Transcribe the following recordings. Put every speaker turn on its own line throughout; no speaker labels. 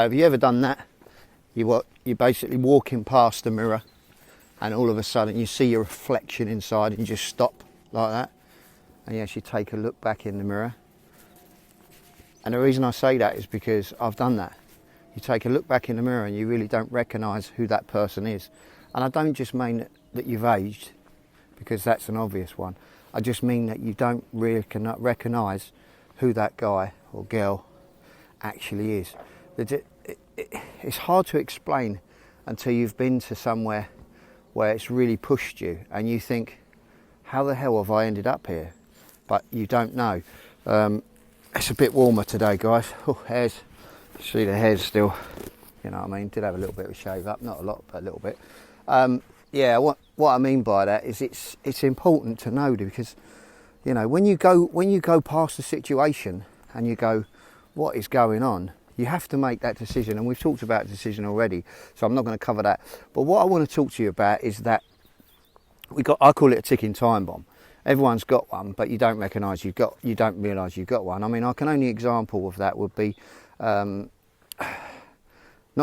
Have you ever done that? You're basically walking past the mirror and all of a sudden you see your reflection inside and you just stop like that and you actually take a look back in the mirror. And the reason I say that is because I've done that. You take a look back in the mirror and you really don't recognise who that person is. And I don't just mean that you've aged, because that's an obvious one. I just mean that you don't really recognise who that guy or girl actually is. It's hard to explain until you've been to somewhere where it's really pushed you and you think, how the hell have I ended up here? But you don't know. It's a bit warmer today, guys. Oh, hairs. See the hairs still, you know what I mean? Did have a little bit of a shave up, not a lot, but a little bit. Yeah, what I mean by that is it's important to know, because, you know, when you go past the situation and you go, what is going on? You have to make that decision, and we've talked about decision already, so I'm not going to cover that. But what I want to talk to you about is that I call it a ticking time bomb. Everyone's got one, but you don't realise you've got one. I mean, I can only example of that would be not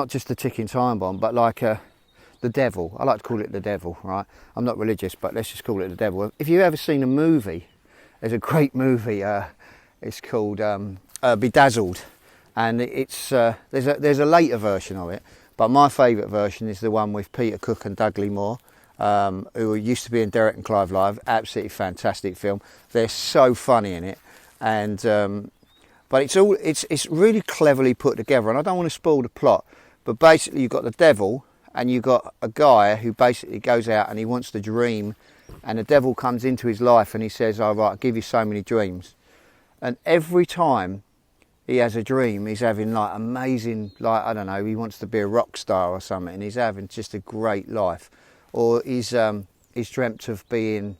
just the ticking time bomb, but like the devil. I like to call it the devil, right? I'm not religious, but let's just call it the devil. If you've ever seen a movie, there's a great movie. It's called Bedazzled. And it's there's a later version of it, but my favourite version is the one with Peter Cook and Dudley Moore, who used to be in Derek and Clive Live. Absolutely fantastic film. They're so funny in it, and but it's really cleverly put together. And I don't want to spoil the plot, but basically you've got the devil and you've got a guy who basically goes out and he wants to dream, and the devil comes into his life and he says, "Oh, right, I'll give you so many dreams," and every time he has a dream, he's having like amazing, like, I don't know, he wants to be a rock star or something, and he's having just a great life. Or he's dreamt of being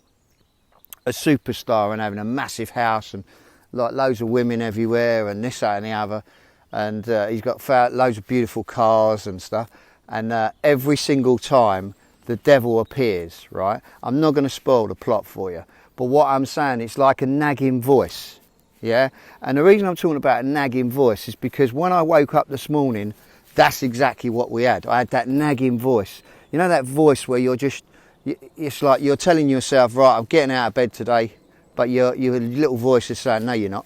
a superstar and having a massive house and like loads of women everywhere and this, that and the other. And he's got loads of beautiful cars and stuff. And every single time the devil appears, right? I'm not going to spoil the plot for you, but what I'm saying, it's like a nagging voice. Yeah, and the reason I'm talking about a nagging voice is because when I woke up this morning, that's exactly what we had. I had that nagging voice. You know, that voice where it's like you're telling yourself, right, I'm getting out of bed today, but your little voice is saying, no, you're not.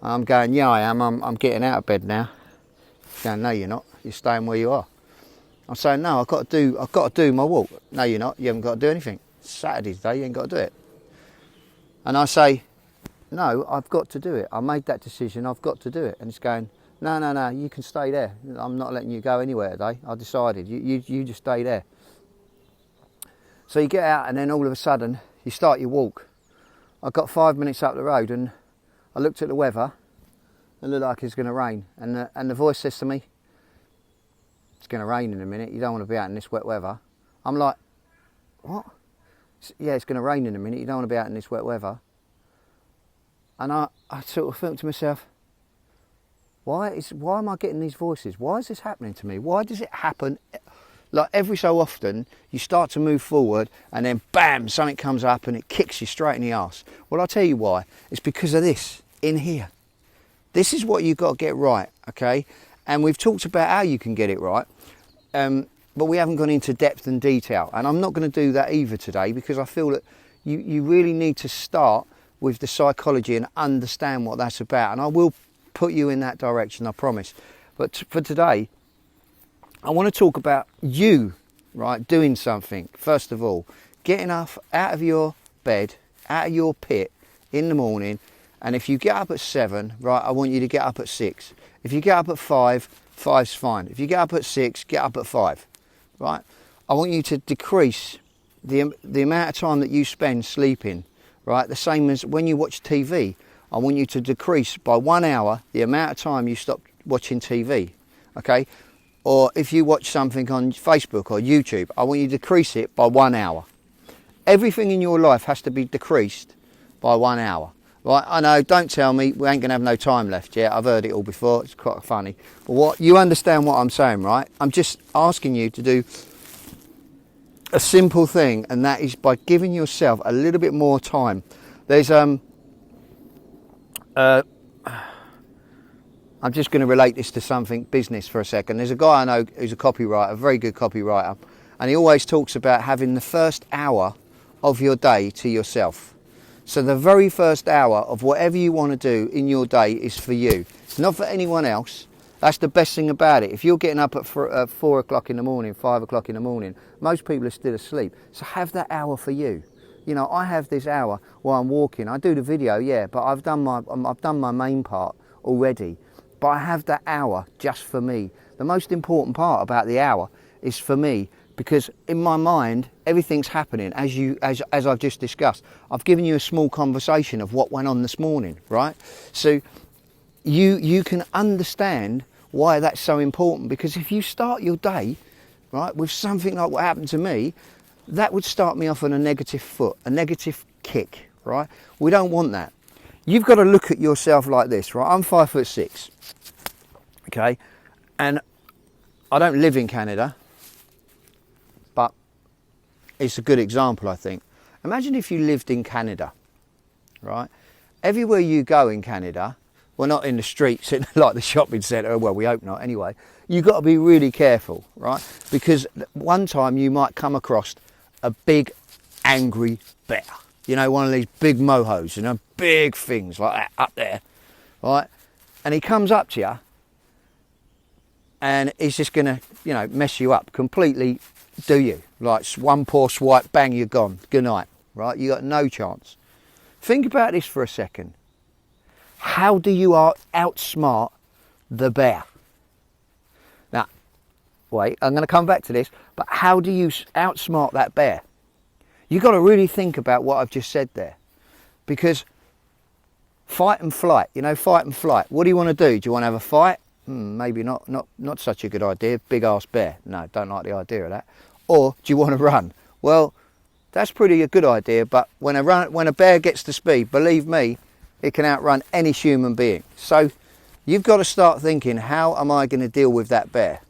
I'm going, yeah, I am. I'm getting out of bed now. It's going, no, you're not. You're staying where you are. I'm saying, no, I've got to do my walk. No, you're not. You haven't got to do anything. It's Saturday's day. You ain't got to do it. And I say, no, I've got to do it. I made that decision. I've got to do it. And it's going, no, you can stay there. I'm not letting you go anywhere today. I decided. You just stay there. So you get out and then all of a sudden you start your walk. I got 5 minutes up the road and I looked at the weather. It looked like it's going to rain. And the voice says to me, it's going to rain in a minute. You don't want to be out in this wet weather. I'm like, what? Yeah, it's going to rain in a minute. You don't want to be out in this wet weather. And I sort of thought to myself, why am I getting these voices? Why is this happening to me? Why does it happen? Like every so often, you start to move forward and then bam, something comes up and it kicks you straight in the arse. Well, I'll tell you why. It's because of this in here. This is what you've got to get right, okay? And we've talked about how you can get it right, but we haven't gone into depth and detail. And I'm not going to do that either today, because I feel that you really need to start with the psychology and understand what that's about, and I will put you in that direction, I promise. But for today, I want to talk about you, right, doing something. First of all, getting up out of your bed, out of your pit in the morning, and if you get up at 7, right, I want you to get up at 6. If you get up at 5, 5's fine. If you get up at 6, get up at 5, right? I want you to decrease the amount of time that you spend sleeping. Right, the same as when you watch TV. I want you to decrease by 1 hour the amount of time you stop watching TV, okay? Or if you watch something on Facebook or YouTube, I want you to decrease it by 1 hour. Everything in your life has to be decreased by 1 hour. Right, I know, don't tell me we ain't going to have no time left yet. I've heard it all before, it's quite funny. But you understand what I'm saying, right? I'm just asking you to do a simple thing, and that is by giving yourself a little bit more time. There's I I'm just going to relate this to something business for a second. There's a guy I know who's a copywriter, a very good copywriter, and he always talks about having the first hour of your day to yourself. So the very first hour of whatever you want to do in your day is for you. It's not for anyone else. That's the best thing about it. If you're getting up at 4 o'clock in the morning, 5 o'clock in the morning, most people are still asleep. So have that hour for you. You know, I have this hour while I'm walking. I do the video, yeah, but I've done my main part already. But I have that hour just for me. The most important part about the hour is for me, because in my mind everything's happening as I've just discussed. I've given you a small conversation of what went on this morning, right? So you can understand why that's so important, because if you start your day, right, with something like what happened to me, that would start me off on a negative foot, a negative kick, right? We don't want that. You've got to look at yourself like this, right? I'm 5'6", okay, and I don't live in Canada, but it's a good example, I think. Imagine if you lived in Canada, right? Everywhere you go in Canada, well, not in the streets, like the shopping centre, well, we hope not anyway, you've got to be really careful, right? Because one time you might come across a big, angry bear. You know, one of these big mohos, you know, big things like that up there, right? And he comes up to you and he's just going to, you know, mess you up completely, do you? Like one poor swipe, bang, you're gone. Good night, right? You got no chance. Think about this for a second. How do you outsmart the bear? Now, wait, I'm going to come back to this, but how do you outsmart that bear? You've got to really think about what I've just said there, because fight and flight, you know, fight and flight. What do you want to do? Do you want to have a fight? Maybe not such a good idea. Big ass bear. No, don't like the idea of that. Or do you want to run? Well, that's pretty a good idea, but when a bear gets to speed, believe me, it can outrun any human being. So you've got to start thinking, how am I going to deal with that bear,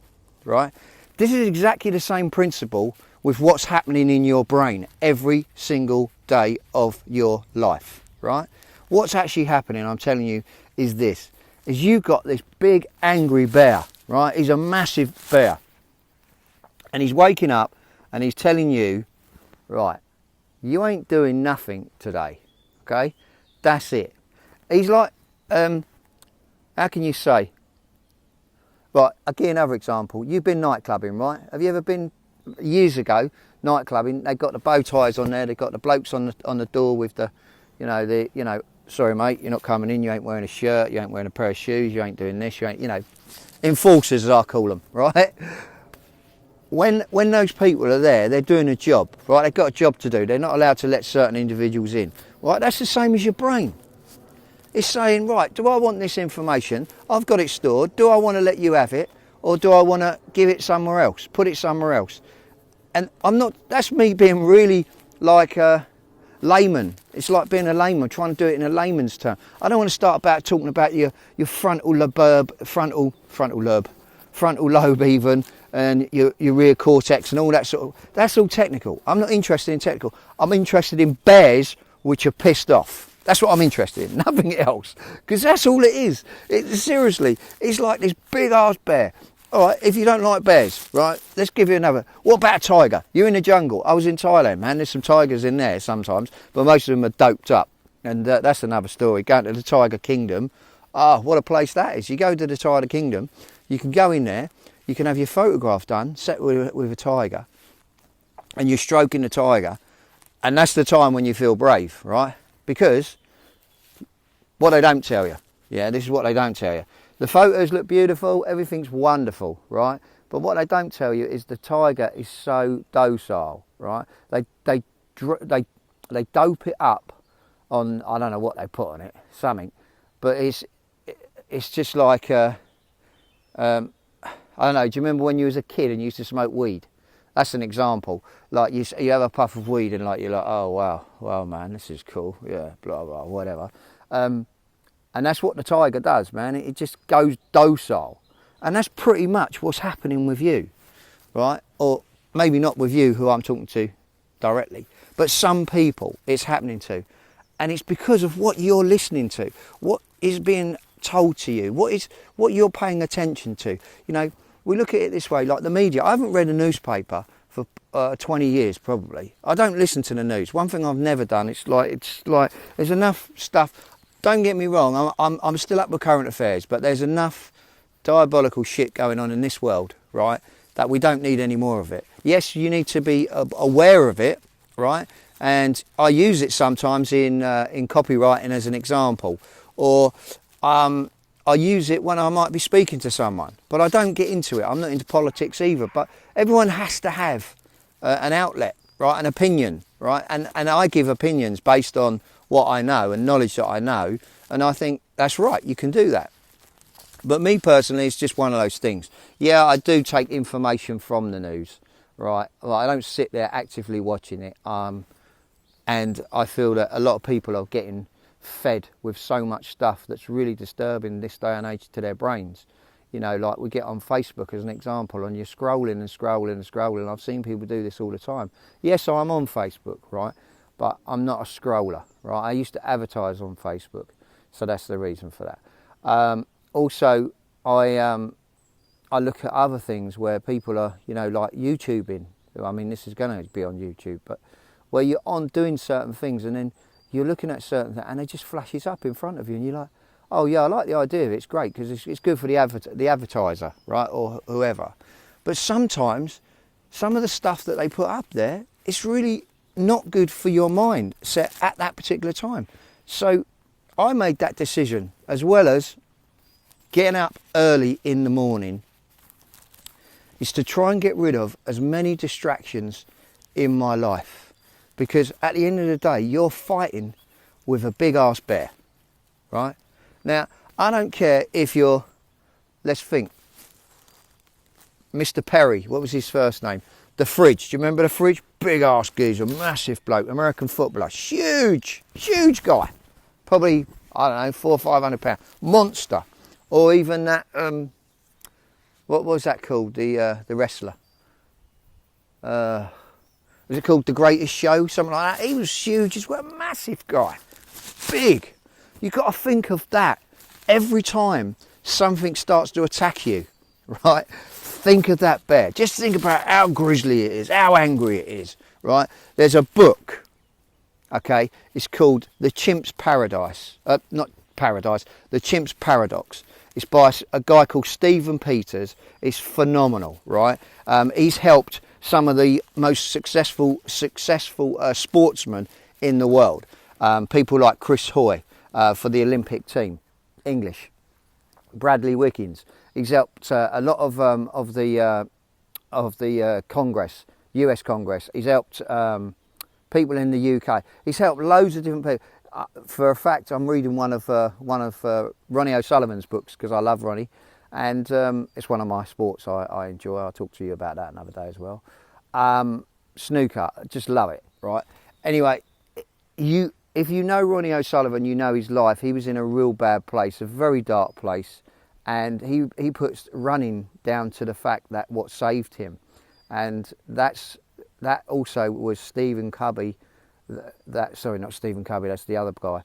right? This is exactly the same principle with what's happening in your brain every single day of your life, right? What's actually happening, I'm telling you, is this. Is you've got this big angry bear, right? He's a massive bear. And he's waking up and he's telling you, right, you ain't doing nothing today, okay? That's it. He's like, how can you say? Right, I'll give you another example. You've been nightclubbing, right? Have you ever been, years ago, nightclubbing? They've got the bow ties on there. They've got the blokes on the door with the, sorry mate, you're not coming in. You ain't wearing a shirt. You ain't wearing a pair of shoes. You ain't doing this. You ain't, enforcers as I call them, right? When those people are there, they're doing a job, right? They've got a job to do. They're not allowed to let certain individuals in, right? That's the same as your brain. It's saying, right, do I want this information? I've got it stored. Do I want to let you have it? Or do I want to give it somewhere else? Put it somewhere else? And that's me being really like a layman. It's like being a layman, trying to do it in a layman's term. I don't want to start talking about your frontal lobe even, and your rear cortex and all that sort of, that's all technical. I'm not interested in technical. I'm interested in bears which are pissed off. That's what I'm interested in, nothing else. Because that's all it is. Seriously, it's like this big ass bear. All right, if you don't like bears, right, let's give you another. What about a tiger? You're in the jungle. I was in Thailand, man. There's some tigers in there sometimes, but most of them are doped up. And that's another story. Going to the Tiger Kingdom. Ah, what a place that is. You go to the Tiger Kingdom, you can go in there, you can have your photograph done, set with a tiger, and you're stroking the tiger. And that's the time when you feel brave, right? Because what they don't tell you, yeah, this is what they don't tell you. The photos look beautiful, everything's wonderful, right? But what they don't tell you is the tiger is so docile, right? They dope it up on, I don't know what they put on it, something, but it's just like I don't know. Do you remember when you was a kid and you used to smoke weed? That's an example. Like you have a puff of weed and like you're like, oh wow, man, this is cool. Yeah, blah blah, whatever. And that's what the tiger does, man. It just goes docile, and that's pretty much what's happening with you, right? Or maybe not with you, who I'm talking to directly, but some people it's happening to, and it's because of what you're listening to, what is being told to you? What you're paying attention to? You know, we look at it this way, like the media. I haven't read a newspaper for 20 years probably. I don't listen to the news. One thing I've never done. It's like there's enough stuff. Don't get me wrong. I'm still up with current affairs, but there's enough diabolical shit going on in this world, right? That we don't need any more of it. Yes, you need to be aware of it, right? And I use it sometimes in copywriting as an example, or I use it when I might be speaking to someone, but I don't get into it. I'm not into politics either, but everyone has to have an outlet, right? An opinion, right? And I give opinions based on what I know and knowledge that I know, and I think that's right, you can do that. But me personally, it's just one of those things. Yeah, I do take information from the news, right? Well, I don't sit there actively watching it, and I feel that a lot of people are getting fed with so much stuff that's really disturbing this day and age to their brains. You know, like we get on Facebook as an example, and you're scrolling and scrolling and scrolling. I've seen people do this all the time. Yes, I'm on Facebook, right? But I'm not a scroller, right? I used to advertise on Facebook, so that's the reason for that. Also, I look at other things where people are, you know, like YouTubing. I mean, this is going to be on YouTube, but where you're on doing certain things and then you're looking at certain things and it just flashes up in front of you and you're like, oh yeah, I like the idea of it, it's great because it's good for the advertiser, right, or whoever. But sometimes some of the stuff that they put up there, it's really not good for your mind set at that particular time. So I made that decision, as well as getting up early in the morning, is to try and get rid of as many distractions in my life. Because at the end of the day, you're fighting with a big ass bear, right? Now, I don't care if you're, let's think, Mr. Perry, what was his first name? The Fridge, do you remember the Fridge? Big ass geezer, massive bloke, American footballer, huge guy. Probably, I don't know, 400 or 500 pounds, monster. Or even that, what was that called, the wrestler? Was it called The Greatest Show? Something like that. He was huge as well, massive guy, big. You've got to think of that every time something starts to attack you, right? Think of that bear. Just think about how grisly it is, how angry it is, right? There's a book, okay? It's called The Chimp's Paradise. Not Paradise, The Chimp's Paradox. It's by a guy called Stephen Peters. It's phenomenal, right? He's helped some of the most successful sportsmen in the world. People like Chris Hoy for the Olympic team, English. Bradley Wiggins. He's helped a lot of the Congress, US Congress. He's helped people in the UK. He's helped loads of different people. For a fact, I'm reading one of Ronnie OSullivan's books because I love Ronnie, and it's one of my sports I enjoy. I'll talk to you about that another day as well. Snooker, just love it, right? Anyway, if you know Ronnie OSullivan, you know his life. He was in a real bad place, a very dark place, and he puts running down to the fact that what saved him, and that also was Stephen Covey. Sorry, not Stephen Covey, that's the other guy,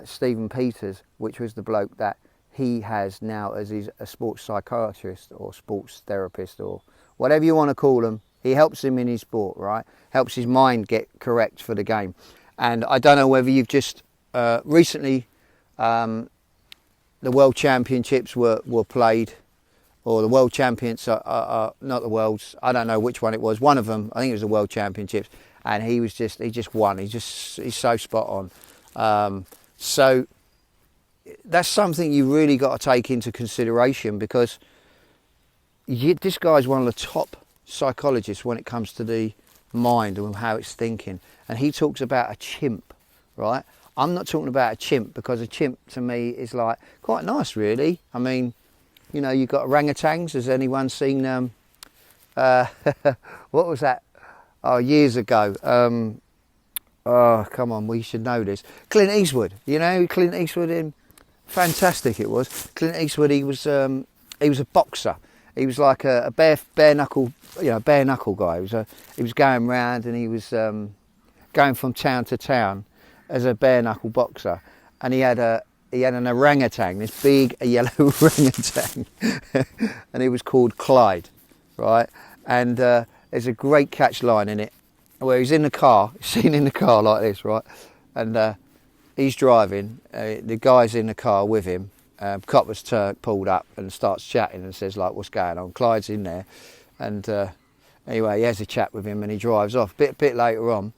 Stephen Peters, which was the bloke that he has now as a sports psychiatrist or sports therapist or whatever you want to call him. He helps him in his sport, right? Helps his mind get correct for the game. And I don't know whether you've just recently the World Championships were played, or the World Champions are not the Worlds. I don't know which one it was. One of them, I think it was the World Championships. And he just won. He's so spot on. So that's something you really got to take into consideration, because this guy's one of the top psychologists when it comes to the mind and how it's thinking. And he talks about a chimp, right? I'm not talking about a chimp, because a chimp to me is like quite nice, really. I mean, you know, you've got orangutans. Has anyone seen what was that? Oh, years ago. Oh, come on, we should know this. Clint Eastwood, you know, Clint Eastwood in fantastic it was. Clint Eastwood, he was a boxer. He was like a bare knuckle guy. He was going round and he was going from town to town as a bare knuckle boxer. And he had he had an orangutan, this big yellow orangutan, and he was called Clyde, right? And there's a great catch line in it where he's in the car, seen in the car like this, right? And he's driving, the guy's in the car with him, copper's pulled up and starts chatting and says like, what's going on? Clyde's in there, and anyway, he has a chat with him and he drives off. Bit later on,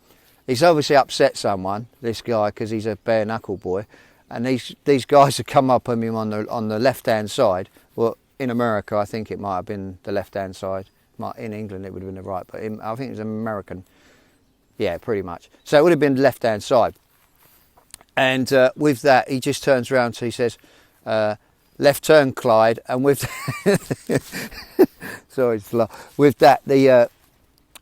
he's obviously upset someone, this guy, because he's a bare knuckle boy, and these guys have come up on him on the left hand side. Well, in America, I think it might have been the left hand side. In England, it would have been the right, but I think it was American. Yeah, pretty much. So it would have been the left hand side. And with that, he just turns around, so he says, left turn, Clyde, and with sorry to laugh. With that, the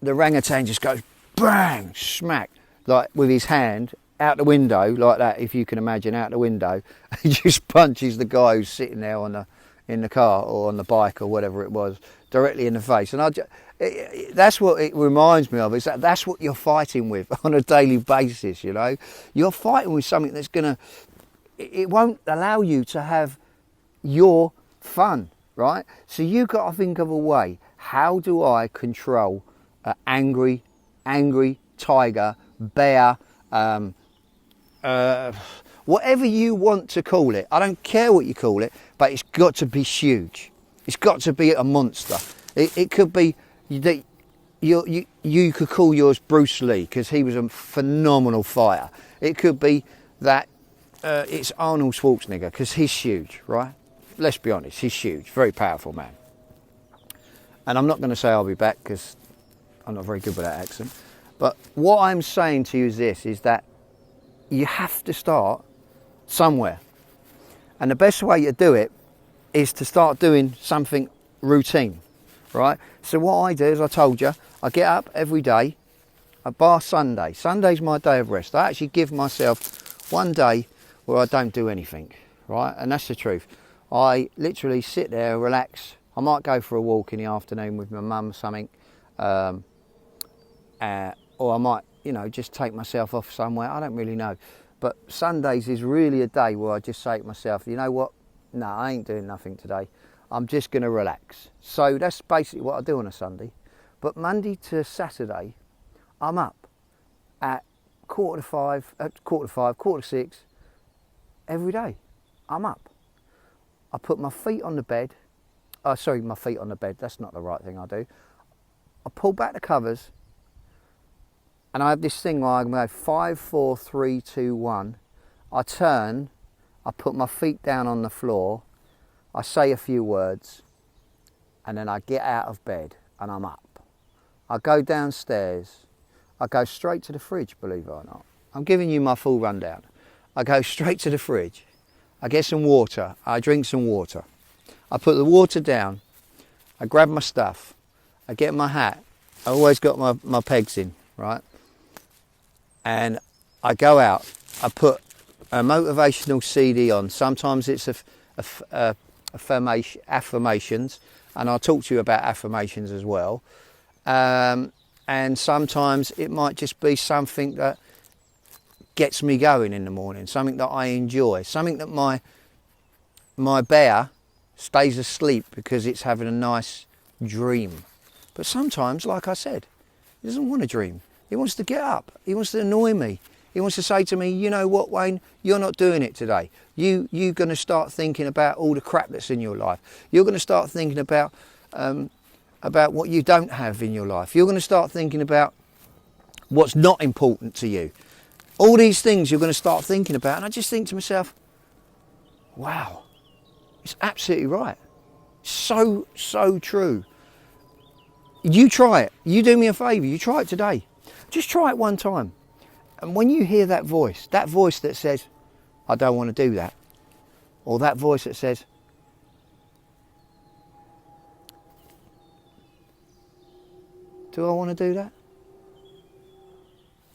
orangutan just goes bang, smack, like with his hand out the window, like that, if you can imagine, out the window. He just punches the guy who's sitting there in the car or on the bike or whatever it was, directly in the face. And that's what it reminds me of, is that's what you're fighting with on a daily basis, you know. You're fighting with something that's it won't allow you to have your fun, right? So you've got to think of a way, how do I control an angry tiger, bear, whatever you want to call it. I don't care what you call it, but it's got to be huge. It's got to be a monster. It could be that you could call yours Bruce Lee because he was a phenomenal fighter. It could be that it's Arnold Schwarzenegger because he's huge, right? Let's be honest, he's huge, very powerful man. And I'm not going to say I'll be back because I'm not very good with that accent. But what I'm saying to you is this, is that you have to start somewhere. And the best way to do it is to start doing something routine, right? So what I do, as I told you, I get up every day, bar Sunday. Sunday's my day of rest. I actually give myself one day where I don't do anything, right? And that's the truth. I literally sit there, relax. I might go for a walk in the afternoon with my mum or something. Or I might, just take myself off somewhere. I don't really know. But Sundays is really a day where I just say to myself, you know what? No, I ain't doing nothing today. I'm just going to relax. So that's basically what I do on a Sunday. But Monday to Saturday, I'm up at quarter to six, every day. I'm up. I put my feet on the bed. My feet on the bed. That's not the right thing I do. I pull back the covers. And I have this thing where I go 5, 4, 3, 2, 1. I turn, I put my feet down on the floor, I say a few words, and then I get out of bed and I'm up. I go downstairs, I go straight to the fridge, believe it or not. I'm giving you my full rundown. I go straight to the fridge, I get some water, I drink some water. I put the water down, I grab my stuff, I get my hat, I always got my pegs in, right? And I go out, I put a motivational CD on. Sometimes it's affirmations, and I'll talk to you about affirmations as well. And sometimes it might just be something that gets me going in the morning, something that I enjoy, something that my bear stays asleep because it's having a nice dream. But sometimes, like I said, he doesn't want to dream. He wants to get up. He wants to annoy me. He wants to say to me, you know what, Wayne, you're not doing it today. You're going to start thinking about all the crap that's in your life. You're going to start thinking about what you don't have in your life. You're going to start thinking about what's not important to you. All these things you're going to start thinking about. And I just think to myself, wow, it's absolutely right. So true. You try it. You do me a favour. You try it today. Just try it one time. And when you hear that voice that says, I don't want to do that, or that voice that says, do I want to do that?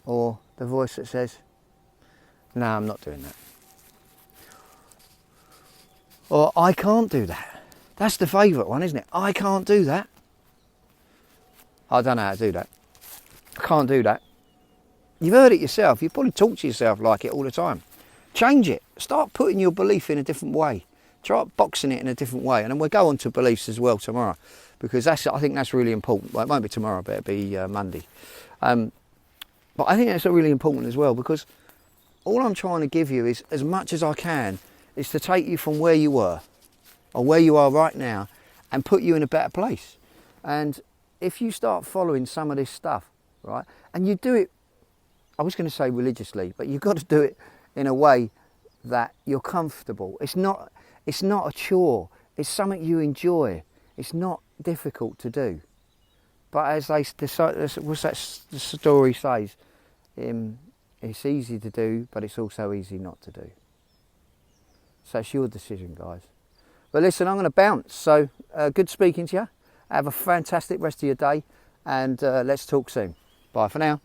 Or the voice that says, no, I'm not doing that. Or I can't do that. That's the favourite one, isn't it? I can't do that. I don't know how to do that. I can't do that. You've heard it yourself. You probably talk to yourself like it all the time. change it. Start putting your belief in a different way. Try boxing it in a different way. And then we'll go on to beliefs as well tomorrow, because I think that's really important. Well, it won't be tomorrow, but it'll be Monday. But I think that's really important as well, because all I'm trying to give you is, as much as I can, is to take you from where you were, or where you are right now, and put you in a better place. And if you start following some of this stuff, right, and you do it, I was going to say religiously, but you've got to do it in a way that you're comfortable. It's not a chore. It's something you enjoy. It's not difficult to do. But as the story says, it's easy to do, but it's also easy not to do. So it's your decision, guys. But listen, I'm going to bounce. So good speaking to you. Have a fantastic rest of your day, and let's talk soon. Bye for now.